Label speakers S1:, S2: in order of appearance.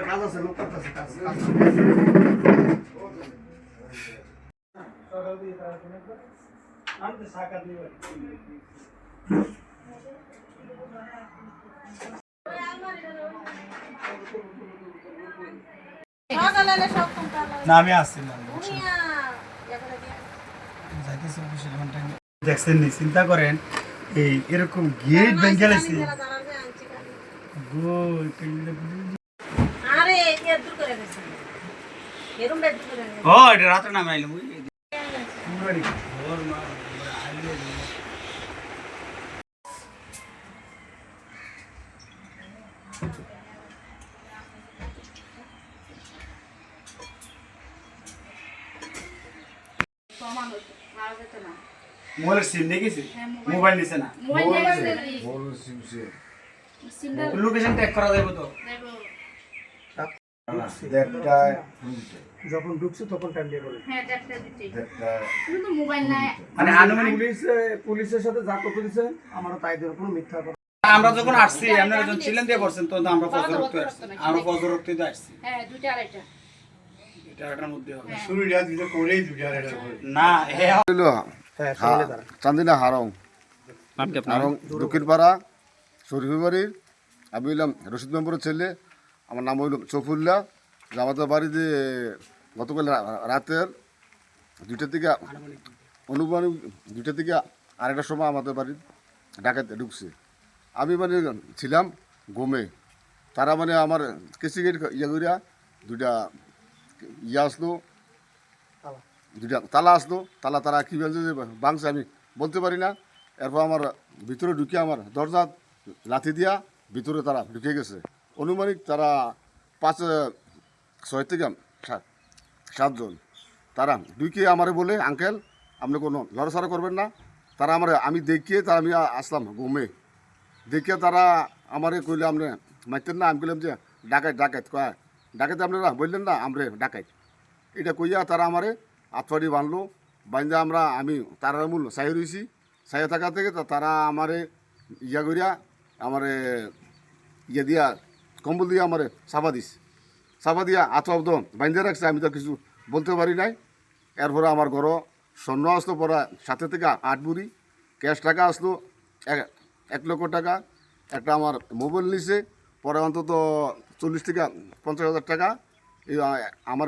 S1: কাজ আছে, লোক করতেছে কাজ। আমি তো সাকাত নিব। না আমি আসছিলাম দেখছেন নি, চিন্তা করেন এই এরকম গেট ভেঙে গেছে। ও এটা রাতে নামে আইলাম মোবাইলের সিম নিয়ে গেছি, মোবাইল নিছে না, লোকেশন ট্র্যাক করা যাবে তো। যখন ঢুকছে তখন টাইম দিয়ে বলে মানে আনুমানিক পুলিশের সাথে যা কথা দিছে আমারও তাই দেওয়ার কোনো মিথ্যা কথা। আমরা যখন আসছি আপনারা যখন ছিলেন দিয়ে বলছেন তো আমরা ফজর রক্তে আসছি, আমরা ফজর রক্তে আসছি। হ্যাঁ দুইটা আড়াইটা এটার মধ্যে হবে শুরুটা দুইটা করেই দুইটা আড়াইটা না হ্যাঁ
S2: চান্দিনা হারং হারং দক্ষিণপাড়া শরীফবাড়ির। আমি হইলাম রশিদ মেম্বরের ছেলে, আমার নাম হইল চফুল্লাহ। আমাদের বাড়িতে গতকাল রাতের 2টা থেকে অনুমানিক 2টা থেকে আড়াইটার সময় আমাদের বাড়ির ডাকাতে ঢুকছে। আমি মানে ছিলাম ঘুমে, তারা মানে আমার কেসি গেট ইয়ে করিয়া 2টা ইয়ে আসলো, 2টা তালা আসলো। তালা তারা কী বলছে যে ভাঙছে আমি বলতে পারি না। এরপর আমার ভিতরে ঢুকে আমার দরজা লাথি দিয়া ভিতরে তারা ঢুকে গেছে। অনুমানিক তারা 5-6 থেকে 7 জন। তারা ঢুকে আমারে বলে আঙ্কেল আপনি কোনো লড়াচড়া করবেন না। তারা আমার আমি দেখিয়ে তারা আমি আসলাম ঘুমে, দেখিয়ে তারা আমারে কইলে আপনি মারতেন না। আমি কইলাম যে ডাকাত ডাকাত কয় ডাকাত আপনারা বললেন না আমরা ডাকাত, এটা কইয়া তারা আমারে আতফাড়ি বাঁধলো। বাঁধে আমি তারার মূল সাই রয়েছি, সাইয়ে থাকা থেকে তারা আমারে ইয়া করিয়া আমারে ইয়ে দিয়া কম্বল দিয়া আমারে চাপা দিস, চাপা দিয়া আতফ তো বাঁধে রাখছে। আমি তো কিছু বলতে পারি নাই। এরপরে আমার ঘর স্বর্ণ আসলো পরা 7 থেকে 8 বুড়ি, ক্যাশ টাকা আসলো 1 লক্ষ টাকা। একটা আমার মোবাইল নিছে, পরে অন্তত 40 থেকে 50 হাজার টাকা এই আমার